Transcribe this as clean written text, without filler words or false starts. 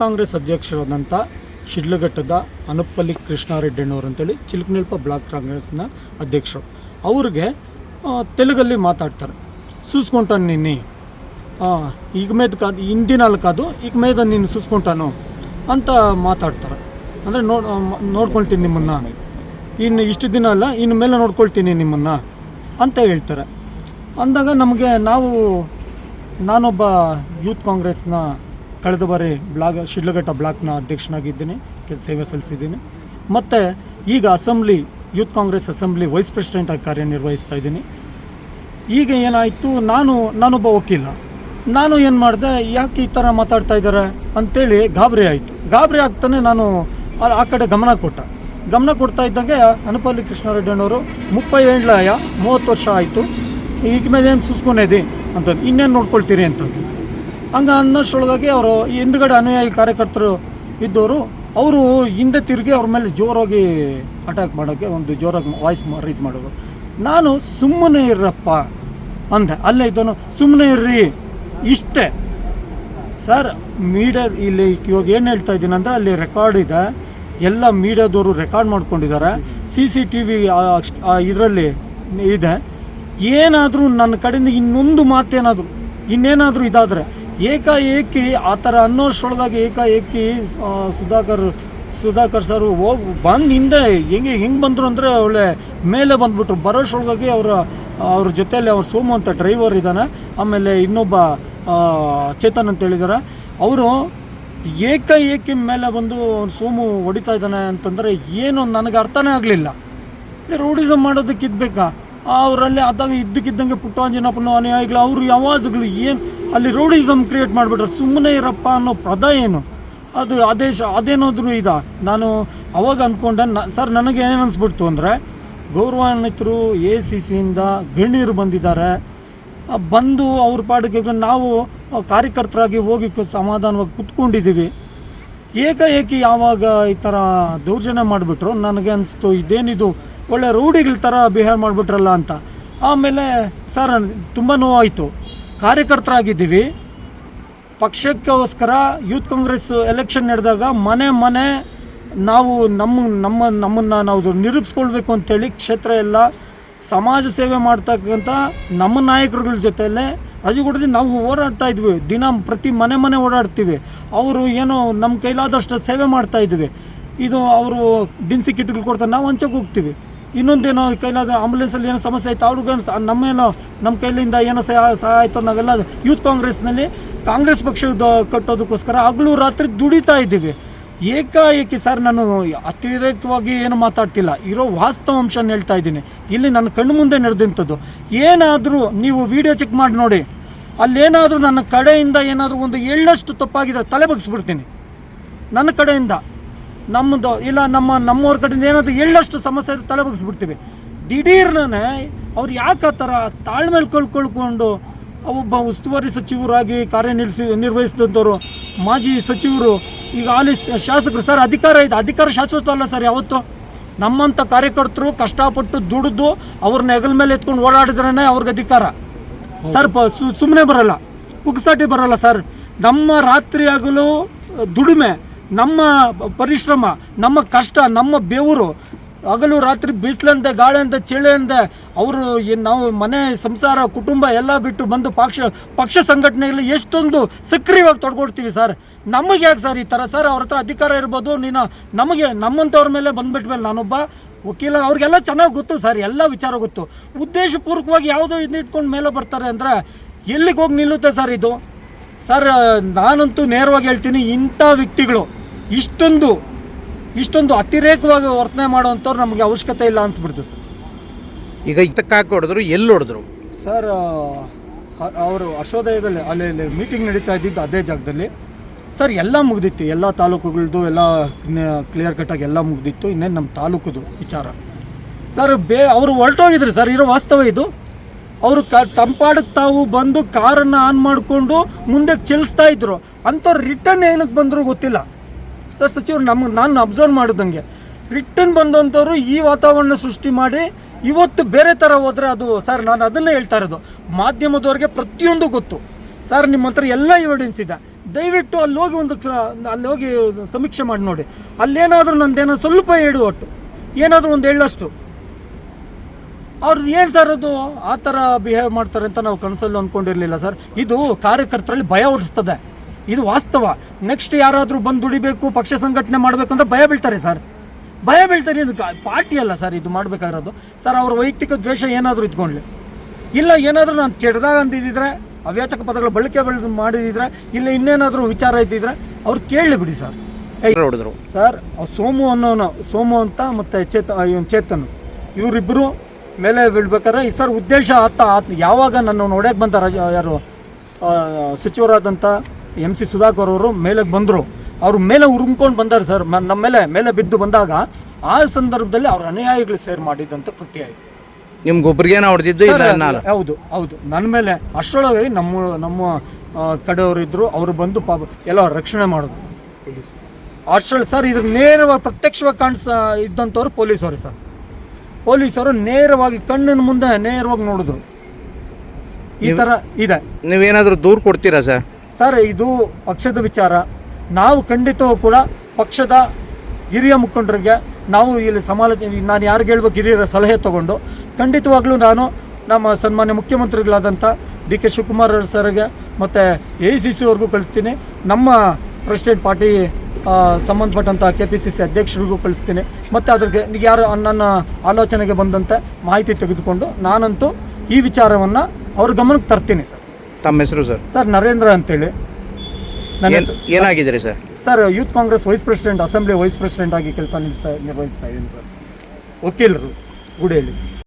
ಕಾಂಗ್ರೆಸ್ ಅಧ್ಯಕ್ಷರಾದಂಥ ಶಿಡ್ಲಘಟ್ಟದ ಅನುಪಲ್ಲಿ ಕೃಷ್ಣಾರೆಡ್ಡಿಯವರು ಅಂತೇಳಿ ಚಿಲಕನಲ್ಪ ಬ್ಲಾಕ್ ಕಾಂಗ್ರೆಸ್ನ ಅಧ್ಯಕ್ಷರು. ಅವ್ರಿಗೆ ತೆಲುಗಲ್ಲಿ ಮಾತಾಡ್ತಾರೆ. చూసుకుంటాను నిన్ని ಈಗ మీద కాదు ఇన్ని దినాలు కాదు ఇక మీద నిన్ను చూసుకుంటాను ಅಂತ ಮಾತಾಡ್ತಾರೆ. ಅಂದರೆ ನೋಡ್ಕೊಳ್ತೀನಿ ನಿಮ್ಮನ್ನು, ಇನ್ನು ಇಷ್ಟು ದಿನ ಅಲ್ಲ ಇನ್ನು ಮೇಲೆ ನೋಡ್ಕೊಳ್ತೀನಿ ನಿಮ್ಮನ್ನು ಅಂತ ಹೇಳ್ತಾರೆ. ಅಂದಾಗ ನಮಗೆ ನಾನೊಬ್ಬ ಯೂತ್ ಕಾಂಗ್ರೆಸ್ನ ಕಳೆದ ಬಾರಿ ಶಿಡ್ಲಘಟ್ಟ ಬ್ಲಾಕ್ನ ಅಧ್ಯಕ್ಷನಾಗಿದ್ದೀನಿ, ಸೇವೆ ಸಲ್ಲಿಸಿದ್ದೀನಿ. ಮತ್ತು ಈಗ ಯೂತ್ ಕಾಂಗ್ರೆಸ್ ಅಸೆಂಬ್ಲಿ ವೈಸ್ ಪ್ರೆಸಿಡೆಂಟಾಗಿ ಕಾರ್ಯನಿರ್ವಹಿಸ್ತಾ ಇದ್ದೀನಿ. ಈಗ ಏನಾಯಿತು, ನಾನೊಬ್ಬ ವಕೀಲ, ನಾನು ಏನು ಮಾಡಿದೆ, ಯಾಕೆ ಈ ಥರ ಮಾತಾಡ್ತಾ ಇದ್ದಾರೆ ಅಂಥೇಳಿ ಗಾಬರಿ ಆಗ್ತಾನೆ ನಾನು ಆ ಕಡೆ ಗಮನ ಕೊಡ್ತಾ ಇದ್ದಂಗೆ ಅನುಪಲ್ಲಿ ಕೃಷ್ಣಾರೆಡ್ಡಿಯವರು 30 ವರ್ಷ ಆಯಿತು, ಈಗ ಮೇಲೆ ಏನು ಸುಸ್ಕೊನೇದಿ ಅಂತ, ಇನ್ನೇನು ನೋಡ್ಕೊಳ್ತೀರಿ ಅಂತಂದು. ಹಂಗೆ ಅನ್ನೋಷ್ಟೊಳಗಾಗಿ ಅವರು ಹಿಂದ್ಗಡೆ ಅನುಯಾಯಿ ಕಾರ್ಯಕರ್ತರು ಇದ್ದವರು ಅವರು ಹಿಂದೆ ತಿರುಗಿ ಅವ್ರ ಮೇಲೆ ಜೋರಾಗಿ ಅಟ್ಯಾಕ್ ಮಾಡೋಕ್ಕೆ ಜೋರಾಗಿ ವಾಯ್ಸ್ ರೈಸ್ ಮಾಡೋದು. ನಾನು ಸುಮ್ಮನೆ ಇರ್ರಪ್ಪ ಅಂದೆ, ಅಲ್ಲೇ ಇದ್ದವನು ಸುಮ್ಮನೆ ಇರ್ರಿ ಇಷ್ಟೇ. ಸರ್ ಮೀಡಿಯಾ ಇಲ್ಲಿ ಇವಾಗ ಏನು ಹೇಳ್ತಾ ಇದ್ದೀನಿ ಅಂದರೆ ಅಲ್ಲಿ ರೆಕಾರ್ಡ್ ಇದೆ, ಎಲ್ಲ ಮೀಡಿಯಾದವರು ರೆಕಾರ್ಡ್ ಮಾಡ್ಕೊಂಡಿದ್ದಾರೆ, CCTV ಇದರಲ್ಲಿ ಇದೆ. ಏನಾದರೂ ನನ್ನ ಕಡೆಯಿಂದ ಇನ್ನೊಂದು ಮಾತೇನಾದರೂ ಇನ್ನೇನಾದರೂ ಇದಾದರೆ ಏಕಾಏಕಿ ಆ ಥರ ಅನ್ನೋಷ್ಟೊಳಗಾಗಿ ಸುಧಾಕರ್ ಸರ್ ಬಂದು ಹಿಂದೆ ಹೆಂಗೆ ಬಂದರು ಅಂದರೆ ಒಳ್ಳೆ ಮೇಲೆ ಬಂದುಬಿಟ್ರು. ಬರೋಷ್ಟೊಳಗಾಗಿ ಅವ್ರ ಜೊತೆಯಲ್ಲಿ ಅವ್ರ ಸೋಮು ಅಂತ ಡ್ರೈವರ್ ಇದ್ದಾನೆ, ಆಮೇಲೆ ಇನ್ನೊಬ್ಬ ಚೇತನ್ ಅಂತ ಹೇಳಿದ್ದಾರೆ. ಅವರು ಏಕಾಏಕಿ ಮೇಲೆ ಬಂದು ಸೋಮು ಹೊಡಿತಾ ಇದ್ದಾನೆ ಅಂತಂದರೆ ಏನು ನನಗೆ ಅರ್ಥನೇ ಆಗಲಿಲ್ಲ. ರೋಡಿಸಮ್ ಮಾಡೋದಕ್ಕೆ ಇದ್ಬೇಕಾ ಅವರಲ್ಲಿ? ಅದಾಗ ಇದ್ದಕ್ಕಿದ್ದಂಗೆ ಪುಟ್ಟಾಂಜನಪ್ಪನ ಅನುಯಾಯಿಗಳು ಅವರು ಯಾವಾಜಗಳು ಏನು ಅಲ್ಲಿ ರೋಡಿಸಮ್ ಕ್ರಿಯೇಟ್ ಮಾಡಿಬಿಟ್ರೆ, ಸುಮ್ಮನೆ ಇರಪ್ಪ ಅನ್ನೋ ಪದ ಏನು ಅದು ಅದೇನಾದರೂ ನಾನು ಅವಾಗ ಅಂದ್ಕೊಂಡೆ. ಸರ್ ನನಗೆ ಏನು ಅನಿಸ್ಬಿಡ್ತು ಅಂದರೆ, ಗೌರವಾನ್ವಿತರು ACCಯಿಂದ ಗಣ್ಯರು ಬಂದಿದ್ದಾರೆ, ಬಂದು ಅವ್ರ ಪಾಡಿಗೆ ನಾವು ಕಾರ್ಯಕರ್ತರಾಗಿ ಹೋಗಿ ಸಮಾಧಾನವಾಗಿ ಕುತ್ಕೊಂಡಿದ್ದೀವಿ. ಏಕಾಏಕಿ ಯಾವಾಗ ಈ ಥರ ದೌರ್ಜನ್ಯ ಮಾಡಿಬಿಟ್ರು ನನಗೆ ಅನಿಸ್ತು, ಇದೇನಿದು ಒಳ್ಳೆ ರೌಡಿಗಳ ಥರ ಬಿಹೇವ್ ಮಾಡಿಬಿಟ್ರಲ್ಲ ಅಂತ. ಆಮೇಲೆ ಸರ್ ತುಂಬ ನೋವಾಯಿತು. ಕಾರ್ಯಕರ್ತರಾಗಿದ್ದೀವಿ, ಪಕ್ಷಕ್ಕೋಸ್ಕರ ಯೂತ್ ಕಾಂಗ್ರೆಸ್ ಎಲೆಕ್ಷನ್ ನಡೆದಾಗ ಮನೆ ನಾವು ನಮ್ಮನ್ನು ನಾವು ನಿರೂಪಿಸ್ಕೊಳ್ಬೇಕು ಅಂತೇಳಿ ಕ್ಷೇತ್ರ ಎಲ್ಲ ಸಮಾಜ ಸೇವೆ ಮಾಡ್ತಕ್ಕಂಥ ನಮ್ಮ ನಾಯಕರುಗಳ ಜೊತೆಯಲ್ಲೇ ರಾಜಗೌಡದಿ ನಾವು ಓಡಾಡ್ತಾ ಇದ್ವಿ. ಪ್ರತಿ ಮನೆ ಓಡಾಡ್ತೀವಿ. ಅವರು ಏನೋ ನಮ್ಮ ಕೈಲಾದಷ್ಟು ಸೇವೆ ಮಾಡ್ತಾಯಿದ್ವಿ. ಇದು ಅವರು ದಿನಸಿ ಕಿಟ್ಗಳು ಕೊಡ್ತಾರೆ, ನಾವು ಹಂಚಕ್ಕೆ ಹೋಗ್ತೀವಿ. ಇನ್ನೊಂದೇನೋ ಕೈಲಾದ ಆಂಬುಲೆನ್ಸಲ್ಲಿ ಏನೋ ಸಮಸ್ಯೆ ಆಯಿತು, ಅವ್ರಿಗೇನು ನಮ್ಮ ಕೈಲಿಂದ ಏನೋ ಸಹಾಯ ಆಯಿತು, ನಾವೆಲ್ಲ ಯೂತ್ ಕಾಂಗ್ರೆಸ್ನಲ್ಲಿ ಕಾಂಗ್ರೆಸ್ ಪಕ್ಷದ ಕಟ್ಟೋದಕ್ಕೋಸ್ಕರ ಹಗಲು ರಾತ್ರಿ ದುಡಿತಾ ಇದ್ದೀವಿ. ಏಕಾಏಕಿ ಸರ್ ನಾನು ಅತಿರೇಕವಾಗಿ ಏನು ಮಾತಾಡ್ತಿಲ್ಲ, ಇರೋ ವಾಸ್ತವಾಂಶನ ಹೇಳ್ತಾ ಇದ್ದೀನಿ. ಇಲ್ಲಿ ನನ್ನ ಕಣ್ಣು ಮುಂದೆ ನಡೆದಂಥದ್ದು. ಏನಾದರೂ ನೀವು ವಿಡಿಯೋ ಚೆಕ್ ಮಾಡಿ ನೋಡಿ, ಅಲ್ಲೇನಾದರೂ ನನ್ನ ಕಡೆಯಿಂದ ಏನಾದರೂ ಒಂದು ಎಳ್ಳಷ್ಟು ತಪ್ಪಾಗಿದ್ರೆ ತಲೆ ಬಗ್ಸ್ಬಿಡ್ತೀನಿ. ನನ್ನ ಕಡೆಯಿಂದ ನಮ್ಮದು ಇಲ್ಲ ನಮ್ಮವ್ರ ಕಡೆಯಿಂದ ಏನಾದರೂ ಎಳ್ಳಷ್ಟು ಸಮಸ್ಯೆ ಇದ್ರೆ ತಲೆ ಬಗ್ಸ್ಬಿಡ್ತೀವಿ. ದಿಢೀರ್ನೇ ಅವ್ರು ಯಾಕೆ ಆ ಥರ ತಾಳ್ಮೇಲೆ ಕಳ್ಕೊಂಡು ಒಬ್ಬ ಉಸ್ತುವಾರಿ ಸಚಿವರಾಗಿ ನಿರ್ವಹಿಸಿದಂಥವ್ರು, ಮಾಜಿ ಸಚಿವರು, ಈಗ ಹಾಲಿ ಶಾಸಕರು. ಸರ್ ಅಧಿಕಾರ ಶಾಶ್ವತ ಅಲ್ಲ ಸರ್. ಯಾವತ್ತು ನಮ್ಮಂಥ ಕಾರ್ಯಕರ್ತರು ಕಷ್ಟಪಟ್ಟು ದುಡಿದು ಅವ್ರನ್ನ ಹೆಗಲ ಮೇಲೆ ಎತ್ಕೊಂಡು ಓಡಾಡಿದ್ರೇ ಅವ್ರಿಗೆ ಅಧಿಕಾರ ಸರ್. ಸುಮ್ಮನೆ ಬರಲ್ಲ, ಪುಕ್ಸಾಟಿ ಬರಲ್ಲ ಸರ್. ನಮ್ಮ ರಾತ್ರಿ ಹಗಲು ದುಡಿಮೆ, ನಮ್ಮ ಪರಿಶ್ರಮ, ನಮ್ಮ ಕಷ್ಟ, ನಮ್ಮ ಬೆವರು, ಹಗಲು ರಾತ್ರಿ ಬಿಸಿಲಂತೆ ಗಾಳಿ ಚಳಿ ಅಂತೆ ಅವರು ನಾವು ಮನೆ ಸಂಸಾರ ಕುಟುಂಬ ಎಲ್ಲ ಬಿಟ್ಟು ಬಂದು ಪಕ್ಷ ಸಂಘಟನೆಗಳಲ್ಲಿ ಎಷ್ಟೊಂದು ಸಕ್ರಿಯವಾಗಿ ತೊಡ್ಕೊಡ್ತೀವಿ ಸರ್. ನಮಗೆ ಯಾಕೆ ಸರ್ ಈ ಥರ? ಸರ್ ಅವ್ರ ಹತ್ರ ಅಧಿಕಾರ ಇರ್ಬೋದು, ನಮ್ಮಂಥವ್ರ ಮೇಲೆ ಬಂದುಬಿಟ್ಮೇಲೆ ನಾನೊಬ್ಬ ವಕೀಲ, ಅವ್ರಿಗೆಲ್ಲ ಚೆನ್ನಾಗಿ ಗೊತ್ತು ಸರ್, ಎಲ್ಲ ವಿಚಾರ ಗೊತ್ತು. ಉದ್ದೇಶಪೂರ್ವಕವಾಗಿ ಯಾವುದೋ ಇಟ್ಕೊಂಡು ಮೇಲೆ ಬರ್ತಾರೆ ಅಂದರೆ ಎಲ್ಲಿಗೆ ಹೋಗಿ ನಿಲ್ಲುತ್ತೆ ಸರ್ ಇದು? ಸರ್ ನಾನಂತೂ ನೇರವಾಗಿ ಹೇಳ್ತೀನಿ, ಇಂಥ ವ್ಯಕ್ತಿಗಳು ಇಷ್ಟೊಂದು ಅತಿರೇಕವಾಗಿ ವರ್ತನೆ ಮಾಡೋವಂಥವ್ರು ನಮಗೆ ಅವಶ್ಯಕತೆ ಇಲ್ಲ ಅನಿಸ್ಬಿಡ್ತು ಸರ್. ಈಗ ಇದಕ್ಕಾಗಿ ಹೊಡೆದ್ರು, ಎಲ್ಲಿ ಹೊಡೆದ್ರು ಸರ್? ಅವರು ಅಶೋದಯದಲ್ಲಿ ಅಲ್ಲಿ ಮೀಟಿಂಗ್ ನಡೀತಾ ಇದ್ದಿದ್ದು ಅದೇ ಜಾಗದಲ್ಲಿ ಸರ್. ಎಲ್ಲ ಮುಗ್ದಿತ್ತು, ಎಲ್ಲ ತಾಲೂಕುಗಳದ್ದು ಎಲ್ಲ ಕ್ಲಿಯರ್ ಕಟ್ಟಾಗಿ ಎಲ್ಲ ಮುಗ್ದಿತ್ತು. ಇನ್ನೇನು ನಮ್ಮ ತಾಲೂಕುದು ವಿಚಾರ ಸರ್. ಅವರು ಹೊರಟೋಗಿದ್ರು ಸರ್, ಇರೋ ವಾಸ್ತವ ಇದು. ಅವರು ತಂಪಾಡಕ್ಕೆ ತಾವು ಬಂದು ಕಾರನ್ನು ಆನ್ ಮಾಡಿಕೊಂಡು ಮುಂದೆ ಚಲಿಸ್ತಾ ಇದ್ರು. ಅಂಥವ್ರು ರಿಟರ್ನ್ ಏನಕ್ಕೆ ಬಂದರೂ ಗೊತ್ತಿಲ್ಲ ಸರ್. ಸಚಿವರು ನಾನು ಅಬ್ಸರ್ವ್ ಮಾಡಿದಂಗೆ ರಿಟರ್ನ್ ಬಂದಂಥವ್ರು ಈ ವಾತಾವರಣ ಸೃಷ್ಟಿ ಮಾಡಿ ಇವತ್ತು ಬೇರೆ ಥರ ಹೋದರೆ ಅದು ಸರ್, ನಾನು ಅದನ್ನೇ ಹೇಳ್ತಾ ಇರೋದು. ಮಾಧ್ಯಮದವ್ರಿಗೆ ಪ್ರತಿಯೊಂದು ಗೊತ್ತು ಸರ್, ನಿಮ್ಮ ಹತ್ರ ಎಲ್ಲ ಎವಿಡೆನ್ಸ್ ಇದೆ. ದಯವಿಟ್ಟು ಅಲ್ಲಿ ಹೋಗಿ ಅಲ್ಲಿ ಹೋಗಿ ಸಮೀಕ್ಷೆ ಮಾಡಿ ನೋಡಿ. ಅಲ್ಲೇನಾದರೂ ನಂದೇನೋ ಸ್ವಲ್ಪ ಹೇಳು, ಒಟ್ಟು ಏನಾದರೂ ಒಂದು ಹೇಳಷ್ಟು. ಅವ್ರದ್ದು ಏನು ಸರ್ ಅದು ಆ ಥರ ಬಿಹೇವ್ ಮಾಡ್ತಾರೆ ಅಂತ ನಾವು ಕನಸಲ್ಲೂ ಅಂದ್ಕೊಂಡಿರಲಿಲ್ಲ ಸರ್. ಇದು ಕಾರ್ಯಕರ್ತರಲ್ಲಿ ಭಯ ಹುಟ್ಟಿಸ್ತದೆ, ಇದು ವಾಸ್ತವ. ನೆಕ್ಸ್ಟ್ ಯಾರಾದರೂ ಬಂದು ದುಡಿಬೇಕು, ಪಕ್ಷ ಸಂಘಟನೆ ಮಾಡಬೇಕು ಅಂದ್ರೆ ಭಯ ಬೀಳ್ತಾರೆ ಸರ್, ಭಯ ಬೀಳ್ತಾರೆ. ಇದು ಪಾರ್ಟಿ ಅಲ್ಲ ಸರ್ ಇದು ಮಾಡಬೇಕಾಗಿರೋದು. ಸರ್ ಅವ್ರ ವೈಯಕ್ತಿಕ ದ್ವೇಷ ಏನಾದರೂ ಇದ್ಕೊಂಡ್ಲಿ, ಇಲ್ಲ ಏನಾದರೂ ನಾನು ಕೆಡ್ದಾಗ ಅಂತಿದ್ದಿದ್ರೆ, ಅವ್ಯಾಚಕ ಪದಗಳ ಬಳಕೆ ಮಾಡಿದಿದ್ರೆ, ಇಲ್ಲ ಇನ್ನೇನಾದರೂ ವಿಚಾರ ಇದ್ದಿದ್ರೆ ಅವ್ರು ಕೇಳಲಿ ಬಿಡಿ ಸರ್. ಹೊಡೆದ್ರು ಸರ್ ಸೋಮು ಅಂತ ಮತ್ತು ಚೇತನ್ ಇವರಿಬ್ಬರು ಮೇಲೆ ಬೀಳ್ಬೇಕಾದ್ರೆ ಈ ಸರ್ ಉದ್ದೇಶ ಆತ ಯಾವಾಗ ನನ್ನ ನೋಡೋಕೆ ಬಂದ ಯಾರು ಸಚಿವರಾದಂಥ MC ಸುಧಾಕರ್ ಅವರು ಮೇಲೆ ಬಂದರು, ಅವ್ರ ಮೇಲೆ ಉರುಮ್ಕೊಂಡು ಬಂದಾರೆ ಸರ್. ನಮ್ಮ ಮೇಲೆ ಬಿದ್ದು ಬಂದಾಗ ಆ ಸಂದರ್ಭದಲ್ಲಿ ಅವ್ರ ಅನುಯಾಯಿಗಳು ಸೇರ್ ಮಾಡಿದಂಥ ಕೃತ್ಯ ಆಯಿತು. ನಿಮ್ಗೊಬ್ರಿಗೇನ ಹೊಡೆದಿದ್ದು ಇಲ್ಲ? ಹೌದು ನನ್ನ ಮೇಲೆ. ಅಷ್ಟರೊಳಗೆ ನಮ್ಮ ಕಡೆಯವರು ಇದ್ದರು, ಅವರು ಬಂದು ಎಲ್ಲ ರಕ್ಷಣೆ ಮಾಡಿದ್ರು ಅಷ್ಟರಲ್ಲಿ ಸರ್. ಇದ್ರ ನೇರವಾಗಿ ಪ್ರತ್ಯಕ್ಷವಾಗಿ ಇದ್ದಂಥವ್ರು ಪೊಲೀಸವರು ಸರ್. ಪೊಲೀಸರು ನೇರವಾಗಿ ಕಣ್ಣಿನ ಮುಂದೆ ನೇರವಾಗಿ ನೋಡಿದ್ರು. ಈ ಥರ ಇದೆ. ನೀವೇನಾದರೂ ದೂರು ಕೊಡ್ತೀರಾ ಸರ್? ಸರ್ ಇದು ಪಕ್ಷದ ವಿಚಾರ. ನಾವು ಖಂಡಿತವೂ ಕೂಡ ಪಕ್ಷದ ಹಿರಿಯ ಮುಖಂಡರಿಗೆ ನಾವು ಇಲ್ಲಿ ಸಮಾಲೋಚನೆ, ನಾನು ಯಾರಿಗೆ ಹೇಳ್ಬೇಕು, ಹಿರಿಯರ ಸಲಹೆ ತೊಗೊಂಡು ಖಂಡಿತವಾಗ್ಲೂ ನಾನು ನಮ್ಮ ಸನ್ಮಾನ್ಯ ಮುಖ್ಯಮಂತ್ರಿಗಳಾದಂಥ DK ಶಿವಕುಮಾರ್ ಸರ್ಗೆ ಮತ್ತು AICC ಅವ್ರಿಗೂ ಕಳಿಸ್ತೀನಿ. ನಮ್ಮ ಪ್ರೆಸಿಡೆಂಟ್ ಪಾರ್ಟಿ ಸಂಬಂಧಪಟ್ಟಂಥ KPCC ಅಧ್ಯಕ್ಷರಿಗೂ ಕಳಿಸ್ತೀನಿ. ಮತ್ತು ಅದ್ರಿಗೆ ಯಾರು ನನ್ನ ಆಲೋಚನೆಗೆ ಬಂದಂತೆ ಮಾಹಿತಿ ತೆಗೆದುಕೊಂಡು ನಾನಂತೂ ಈ ವಿಚಾರವನ್ನು ಅವ್ರ ಗಮನಕ್ಕೆ ತರ್ತೀನಿ ಸರ್. ತಮ್ಮ ಹೆಸರು ಸರ್? ಸರ್ ನರೇಂದ್ರ ಅಂತೇಳಿ. ಏನಾಗಿದ್ದೀರಿ sir? Sir Youth Congress vice president, assembly vice president ಆಗಿ ಕೆಲಸ ನಿರ್ವಹಿಸ್ತಾ ಇದ್ದೀನಿ ಸರ್. ವಕೀಲರು ಗುಡಿಯಲ್ಲಿ.